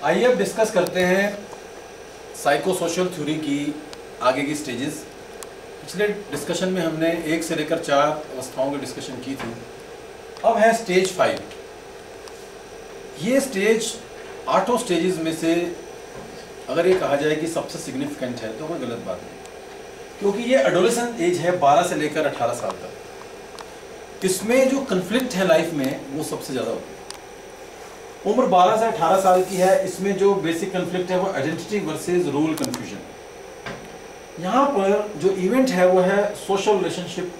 आइए अब डिस्कस करते हैं साइको सोशल थ्योरी की आगे की स्टेजेस। पिछले डिस्कशन में हमने 1 से लेकर 4 अवस्थाओं की डिस्कशन की थी। अब है स्टेज 5। ये स्टेज 8 स्टेजेस में से अगर ये कहा जाए कि सबसे सिग्निफिकेंट है तो कोई गलत बात नहीं, क्योंकि ये एडोलेसेंट एज है 12 से लेकर 18 साल तक। इसमें जो कन्फ्लिक्ट है लाइफ में वो सबसे ज़्यादा होता है। उम्र 12 से 18 साल की है। इसमें जो बेसिक कन्फ्लिक्ट है वो आइडेंटिटी वर्सेस रोल कन्फ्यूजन। यहाँ पर जो इवेंट है वो है सोशल रिलेशनशिप।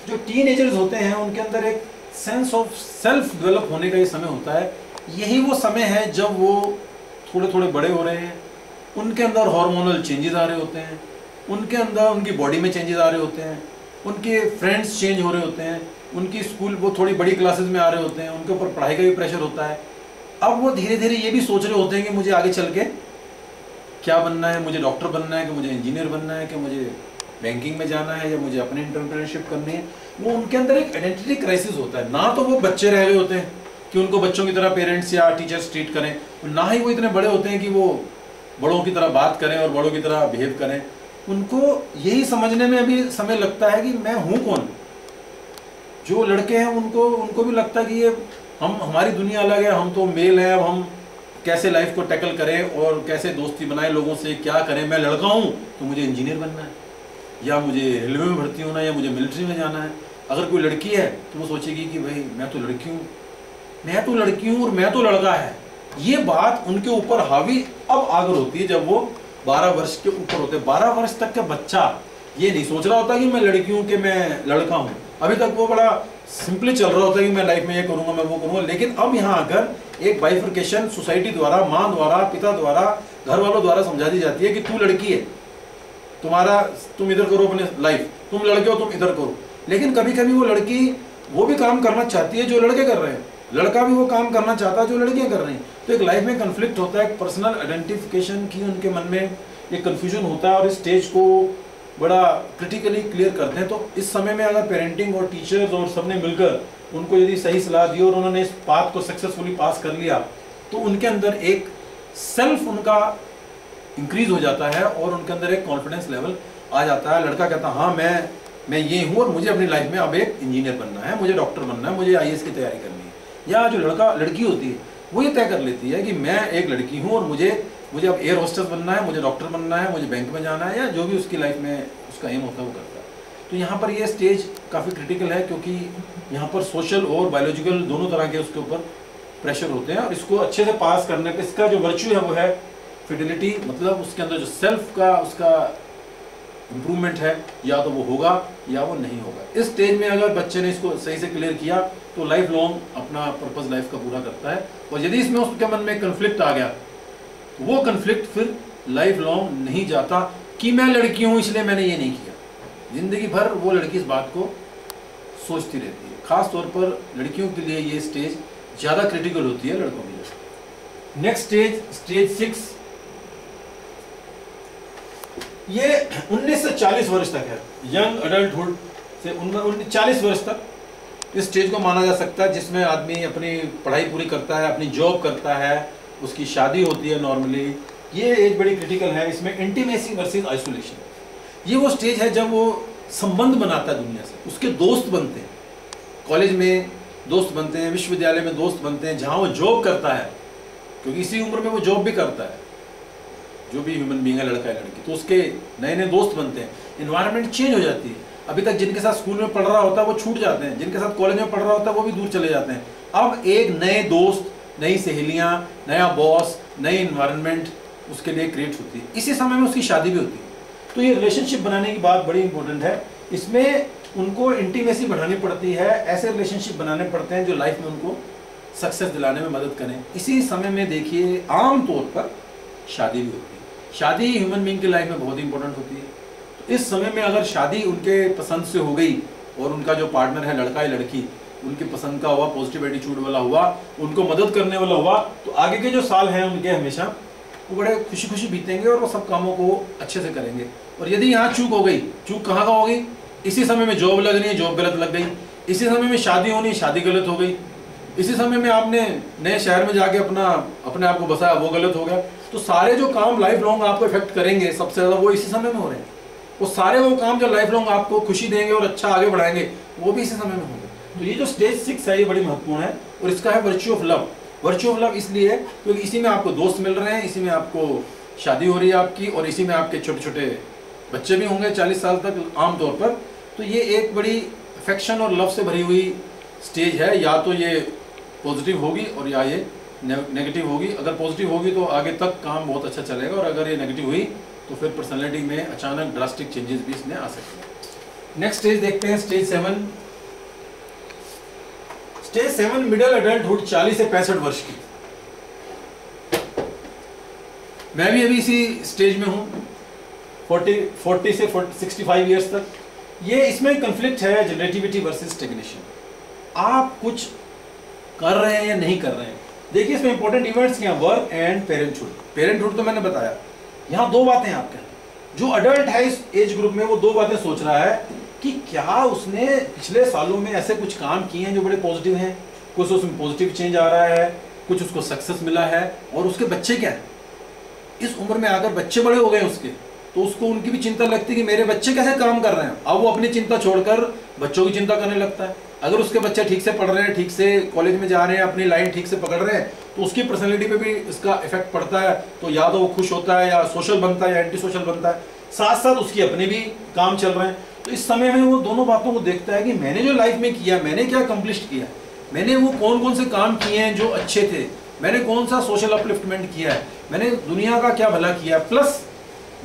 जो टीनेजर्स होते हैं उनके अंदर एक सेंस ऑफ सेल्फ डेवलप होने का ये समय होता है। यही वो समय है जब वो थोड़े थोड़े बड़े हो रहे हैं, उनके अंदर हार्मोनल चेंजेस आ रहे होते हैं, उनके अंदर उनकी बॉडी में चेंजेस आ रहे होते हैं, उनके फ्रेंड्स चेंज हो रहे होते हैं, उनकी स्कूल वो थोड़ी बड़ी क्लासेस में आ रहे होते हैं, उनके ऊपर पढ़ाई का भी प्रेशर होता है। अब वो धीरे धीरे ये भी सोच रहे होते हैं कि मुझे आगे चल के क्या बनना है, मुझे डॉक्टर बनना है कि मुझे इंजीनियर बनना है कि मुझे बैंकिंग में जाना है या मुझे अपनी एंटरप्रेन्योरशिप करनी है। वो उनके अंदर एक आइडेंटिटी क्राइसिस होता है। ना तो वो बच्चे रह रहे होते हैं कि उनको बच्चों की तरह पेरेंट्स या टीचर्स ट्रीट करें, ना ही वो इतने बड़े होते हैं कि वो बड़ों की तरह बात करें और बड़ों की तरह बिहेव करें। उनको यही समझने में अभी समय लगता है कि मैं हूँ कौन। जो लड़के हैं उनको भी लगता है कि ये हमारी दुनिया अलग है, हम तो मेल हैं, अब हम कैसे लाइफ को टैकल करें और कैसे दोस्ती बनाएं लोगों से, क्या करें। मैं लड़का हूँ तो मुझे इंजीनियर बनना है, या मुझे रेलवे में भर्ती होना है, या मुझे मिलिट्री में जाना है। अगर कोई लड़की है तो वो सोचेगी कि भाई मैं तो लड़की हूँ, और मैं तो लड़का है। ये बात उनके ऊपर हावी अब आकर होती है जब वो 12 वर्ष के ऊपर होते हैं। 12 वर्ष तक का बच्चा ये नहीं सोच रहा होता कि मैं लड़की हूँ कि मैं लड़का हूँ। अभी तक वो बड़ा सिंपली चल रहा होता है कि मैं लाइफ में ये करूंगा, मैं वो करूंगा। लेकिन अब यहाँ आकर एक बाइफर्केशन सोसाइटी द्वारा, माँ द्वारा, पिता द्वारा, घर वालों द्वारा समझा दी जाती है कि तू लड़की है, तुम इधर करो अपने लाइफ, तुम लड़के हो तुम इधर करो। लेकिन कभी कभी वो लड़की वो भी काम करना चाहती है जो लड़के कर रहे हैं, लड़का भी वो काम करना चाहता है जो लड़कियां कर रही हैं। तो एक लाइफ में कन्फ्लिक्ट होता है, एक पर्सनल आइडेंटिफिकेशन की उनके मन में एक कन्फ्यूजन होता है और इस स्टेज को बड़ा क्रिटिकली क्लियर करते हैं। तो इस समय में अगर पेरेंटिंग और टीचर्स और सबने मिलकर उनको यदि सही सलाह दी और उन्होंने इस पाथ को सक्सेसफुली पास कर लिया तो उनके अंदर एक सेल्फ उनका इंक्रीज हो जाता है और उनके अंदर एक कॉन्फिडेंस लेवल आ जाता है। लड़का कहता है हाँ मैं ये हूँ और मुझे अपनी लाइफ में अब एक इंजीनियर बनना है, मुझे डॉक्टर बनना है, मुझे IAS की तैयारी करनी है। या जो लड़की होती है वो ये तय कर लेती है कि मैं एक लड़की हूँ और मुझे अब एयर होस्टेस बनना है, मुझे डॉक्टर बनना है, मुझे बैंक में जाना है, या जो भी उसकी लाइफ में उसका एम होता है वो करता है। तो यहाँ पर ये स्टेज काफ़ी क्रिटिकल है क्योंकि यहाँ पर सोशल और बायोलॉजिकल दोनों तरह के उसके ऊपर प्रेशर होते हैं। और इसको अच्छे से पास करने का इसका जो वर्च्यू है वो है फिडेलिटी, मतलब उसके अंदर जो सेल्फ का उसका इम्प्रूवमेंट है, या तो वो होगा या वो नहीं होगा। इस स्टेज में अगर बच्चे ने इसको सही से क्लियर किया तो लाइफ लॉन्ग अपना पर्पस लाइफ का पूरा करता है। और यदि इसमें उसके मन में कन्फ्लिक्ट आ गया तो वो कन्फ्लिक्ट फिर लाइफ लॉन्ग नहीं जाता कि मैं लड़की हूँ इसलिए मैंने ये नहीं किया। जिंदगी भर वो लड़की इस बात को सोचती रहती है। खास तौर पर लड़कियों के लिए ये स्टेज ज़्यादा क्रिटिकल होती है लड़कों के लिए। नेक्स्ट स्टेज 6, ये 19 से 40 वर्ष तक है। यंग अडल्टहुड से 40 वर्ष तक इस स्टेज को माना जा सकता है जिसमें आदमी अपनी पढ़ाई पूरी करता है, अपनी जॉब करता है, उसकी शादी होती है नॉर्मली। ये एज बड़ी क्रिटिकल है। इसमें इंटीमेसी वर्सेस आइसोलेशन, ये वो स्टेज है जब वो संबंध बनाता है दुनिया से, उसके दोस्त बनते हैं, कॉलेज में दोस्त बनते हैं, विश्वविद्यालय में दोस्त बनते हैं, जहाँ वो जॉब करता है, क्योंकि इसी उम्र में वो जॉब भी करता है जो भी ह्यूमन बीइंग है, लड़का है लड़की, तो उसके नए नए दोस्त बनते हैं। इन्वायरमेंट चेंज हो जाती है। अभी तक जिनके साथ स्कूल में पढ़ रहा होता है वो छूट जाते हैं, जिनके साथ कॉलेज में पढ़ रहा होता है वो भी दूर चले जाते हैं। अब एक नए दोस्त, नई सहेलियाँ, नया बॉस, नई इन्वायरमेंट उसके लिए क्रिएट होती है। इसी समय में उसकी शादी भी होती है। तो ये रिलेशनशिप बनाने की बात बड़ी इंपॉर्टेंट है। इसमें उनको इंटीमेसी बढ़ानी पड़ती है, ऐसे रिलेशनशिप बनाने पड़ते हैं जो लाइफ में उनको सक्सेस दिलाने में मदद करें। इसी समय में देखिए आम तौर पर शादी भी होती है। शादी ह्यूमन बीइंग की लाइफ में बहुत इंपॉर्टेंट होती है। तो इस समय में अगर शादी उनके पसंद से हो गई और उनका जो पार्टनर है लड़का या लड़की उनकी पसंद का हुआ, पॉजिटिव एटीट्यूड वाला हुआ, उनको मदद करने वाला हुआ, तो आगे के जो साल हैं उनके हमेशा वो बड़े खुशी खुशी बीतेंगे और वो सब कामों को अच्छे से करेंगे। और यदि यहाँ चूक हो गई, चूक कहाँ का होगी? इसी समय में जॉब लगनी है, जॉब गलत लग गई। इसी समय में शादी होनी, शादी गलत हो गई। इसी समय में आपने नए शहर में जाके अपने आप को बसाया, वो गलत हो गया। तो सारे जो काम लाइफ लॉन्ग आपको इफेक्ट करेंगे सबसे ज़्यादा वो इसी समय में हो रहे हैं। वो सारे वो काम जो लाइफ लॉन्ग आपको खुशी देंगे और अच्छा आगे बढ़ाएंगे वो भी इसी समय में होंगे। तो ये जो स्टेज 6 है ये बड़ी महत्वपूर्ण है और इसका है virtue of love. Virtue of love इसलिए है क्योंकि इसी में आपको दोस्त मिल रहे हैं, इसी में आपको शादी हो रही है आपकी, और इसी में आपके छोटे छोटे बच्चे भी होंगे 40 साल तक आमतौर पर। तो ये एक बड़ी अफेक्शन और लव से भरी हुई स्टेज है। या तो ये पॉजिटिव होगी और या ये नेगेटिव होगी। अगर पॉजिटिव होगी तो आगे तक काम बहुत अच्छा चलेगा, और अगर ये नेगेटिव हुई तो फिर पर्सनैलिटी में अचानक ड्रास्टिक चेंजेस भी इसमें आ सकते हैं। नेक्स्ट स्टेज देखते हैं, स्टेज 7। स्टेज 7 मिडिल एडल्टहुड 40 से 65 वर्ष की। मैं भी अभी इसी स्टेज में हूं, 40 से 65 ईयर्स तक। ये इसमें कंफ्लिक्ट है जनरेटिविटी वर्सेस स्टैग्नेशन। आप कुछ कर रहे हैं या नहीं कर रहे हैं। देखिए इसमें इंपॉर्टेंट इवेंट्स क्या हैं, वर्क एंड पेरेंटहुड। पेरेंटहुड तो मैंने बताया, यहाँ दो बातें आपके जो अडल्ट है इस एज ग्रुप में वो दो बातें सोच रहा है कि क्या उसने पिछले सालों में ऐसे कुछ काम किए हैं जो बड़े पॉजिटिव हैं, कुछ उसमें पॉजिटिव चेंज आ रहा है, कुछ उसको सक्सेस मिला है, और उसके बच्चे क्या है, इस उम्र में आकर बच्चे बड़े हो गए उसके, तो उसको उनकी भी चिंता लगती है कि मेरे बच्चे कैसे काम कर रहे हैं। अब वो अपनी चिंता छोड़कर बच्चों की चिंता करने लगता है। अगर उसके बच्चे ठीक से पढ़ रहे हैं, ठीक से कॉलेज में जा रहे हैं, अपनी लाइन ठीक से पकड़ रहे हैं, तो उसकी पर्सनैलिटी पे भी इसका इफेक्ट पड़ता है। तो या तो वो खुश होता है या सोशल बनता है या एंटी सोशल बनता है, साथ साथ उसकी अपने भी काम चल रहे हैं। तो इस समय में वो दोनों बातों को देखता है कि मैंने जो लाइफ में किया, मैंने क्या अकम्प्लिश किया, मैंने वो कौन कौन से काम किए हैं जो अच्छे थे, मैंने कौन सा सोशल अपलिफ्टमेंट किया है, मैंने दुनिया का क्या भला किया, प्लस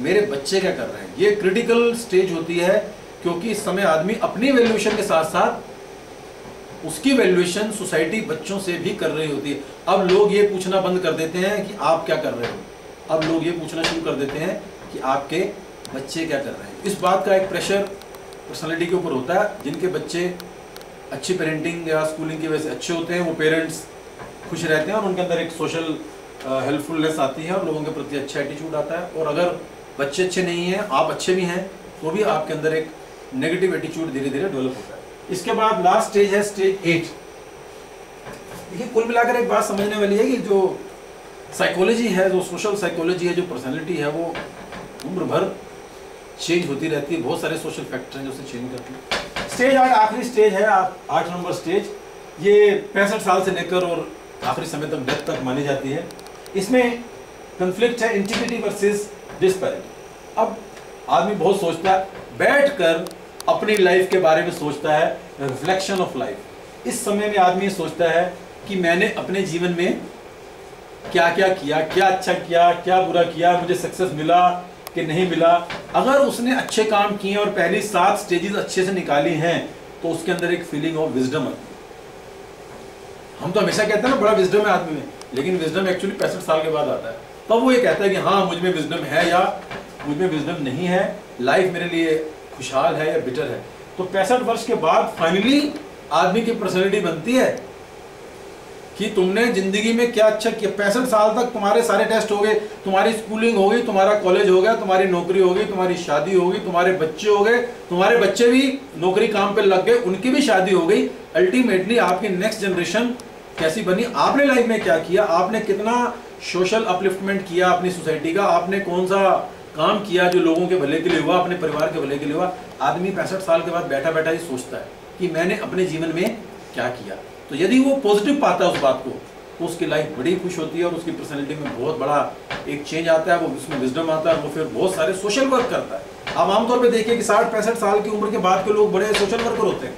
मेरे बच्चे क्या कर रहे हैं। ये क्रिटिकल स्टेज होती है क्योंकि इस समय आदमी अपनी वैल्यूएशन के साथ साथ उसकी वैल्यूएशन सोसाइटी बच्चों से भी कर रही होती है। अब लोग ये पूछना बंद कर देते हैं कि आप क्या कर रहे हो, अब लोग ये पूछना शुरू कर देते हैं कि आपके बच्चे क्या कर रहे हैं। इस बात का एक प्रेशर पर्सनालिटी के ऊपर होता है। जिनके बच्चे अच्छी पेरेंटिंग या स्कूलिंग की वजह से अच्छे होते हैं, वो पेरेंट्स खुश रहते हैं और उनके अंदर एक सोशल हेल्पफुलनेस आती है और लोगों के प्रति अच्छा एटीट्यूड आता है। और अगर बच्चे अच्छे नहीं हैं, आप अच्छे भी हैं, तो भी आपके अंदर एक नेगेटिव एटीट्यूड धीरे धीरे डेवलप होता है। इसके बाद लास्ट स्टेज है स्टेज 8। देखिए कुल मिलाकर एक बात समझने वाली है कि जो साइकोलॉजी है, जो सोशल साइकोलॉजी है, जो पर्सनैलिटी है, वो उम्र भर चेंज होती रहती है। बहुत सारे सोशल फैक्टर हैं जो उसे चेंज करते हैं। स्टेज 8 आखिरी स्टेज है, 8 नंबर स्टेज। ये 65 साल से लेकर और आखिरी समय तक डेथ तक मानी जाती है। इसमें कंफ्लिक्ट है इंटीग्रिटी वर्सेस डिस्पैरिटी। अब आदमी बहुत सोचता है, बैठकर अपनी लाइफ के बारे में सोचता है, रिफ्लेक्शन ऑफ लाइफ। इस समय में आदमी सोचता है कि मैंने अपने जीवन में क्या क्या किया, क्या अच्छा किया, क्या बुरा किया, मुझे सक्सेस मिला कि नहीं मिला। अगर उसने अच्छे काम किए और पहली 7 स्टेजेस अच्छे से निकाली हैं तो उसके अंदर एक फीलिंग ऑफ विजडम आती है। हम तो हमेशा कहते हैं ना बड़ा विजडम है आदमी में, लेकिन विजडम एक्चुअली 65 साल के बाद आता है। तब वो ये कहता है कि हाँ मुझ में विजडम है या मुझ में विजडम नहीं है, लाइफ मेरे लिए खुशहाल है या बिटर है। तो 65 वर्ष के बाद फाइनली आदमी की पर्सनैलिटी बनती है कि तुमने जिंदगी में क्या अच्छा किया। 65 साल तक तुम्हारे सारे टेस्ट हो गए, तुम्हारी स्कूलिंग हो गई, तुम्हारा कॉलेज हो गया, तुम्हारी नौकरी हो गई, तुम्हारी शादी हो गई, तुम्हारे बच्चे हो गए, तुम्हारे बच्चे भी नौकरी काम पे लग गए, उनकी भी शादी हो गई। अल्टीमेटली आपकी नेक्स्ट जनरेशन कैसी बनी, आपने लाइफ में क्या किया, आपने कितना सोशल अपलिफ्टमेंट किया अपनी सोसाइटी का, आपने कौन सा काम किया जो लोगों के भले के लिए हुआ, अपने परिवार के भले के लिए हुआ। आदमी 65 साल के बाद बैठा बैठा ही सोचता है कि मैंने अपने जीवन में क्या किया। तो यदि वो पॉजिटिव पाता है उस बात को तो उसकी लाइफ बड़ी खुश होती है और उसकी पर्सनैलिटी में बहुत बड़ा एक चेंज आता है, वो उसमें विजडम आता है, वो फिर बहुत सारे सोशल वर्क करता है। आप आमतौर पे देखिए कि 60-65 साल की उम्र के बाद के लोग बड़े सोशल वर्कर होते हैं।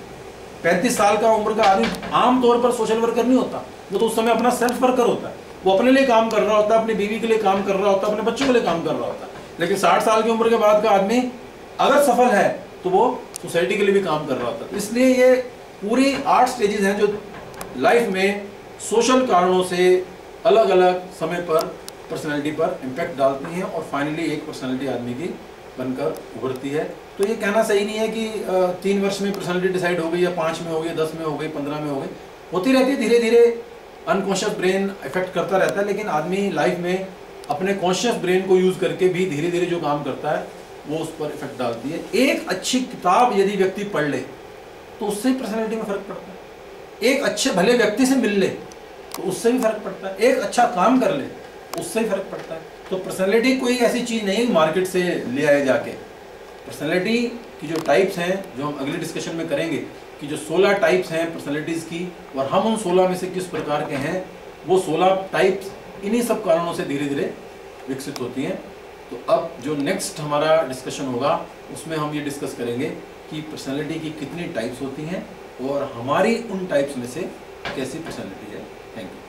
35 साल का उम्र का आदमी आमतौर पर सोशल वर्कर नहीं होता, वो तो उस समय अपना सेल्फ वर्कर होता है, वो अपने लिए काम कर रहा होता है, अपनी बीवी के लिए काम कर रहा होता है, अपने बच्चों के लिए काम कर रहा होता है। लेकिन 60 साल की उम्र के बाद का आदमी अगर सफल है तो वो सोसाइटी के लिए भी काम कर रहा होता है। इसलिए ये पूरी 8 स्टेजेस हैं जो लाइफ में सोशल कारणों से अलग अलग समय पर पर्सनैलिटी पर इम्पैक्ट डालती हैं और फाइनली एक पर्सनैलिटी आदमी की बनकर उभरती है। तो ये कहना सही नहीं है कि 3 वर्ष में पर्सनैलिटी डिसाइड हो गई या 5 में हो गई, 10 में हो गई, 15 में हो गई, होती रहती है। धीरे धीरे अनकॉन्शियस ब्रेन इफेक्ट करता रहता है, लेकिन आदमी लाइफ में अपने कॉन्शियस ब्रेन को यूज करके भी धीरे धीरे जो काम करता है वो उस पर इफेक्ट डालती है। एक अच्छी किताब यदि व्यक्ति पढ़ ले तो उससे पर्सनैलिटी में फर्क पड़ता है। एक अच्छे भले व्यक्ति से मिल ले तो उससे भी फर्क पड़ता है, एक अच्छा काम कर ले उससे भी फर्क पड़ता है। तो पर्सनैलिटी कोई ऐसी चीज़ नहीं मार्केट से ले आए जाके। पर्सनैलिटी की जो टाइप्स हैं, जो हम अगले डिस्कशन में करेंगे कि जो 16 टाइप्स हैं पर्सनैलिटीज़ की, और हम उन 16 में से किस प्रकार के हैं, वो 16 टाइप्स इन्हीं सब कारणों से धीरे धीरे विकसित होती हैं। तो अब जो नेक्स्ट हमारा डिस्कशन होगा उसमें हम ये डिस्कस करेंगे कि पर्सनैलिटी की कितनी टाइप्स होती हैं और हमारी उन टाइप्स में से कैसी पर्सनैलिटी है। Thank you.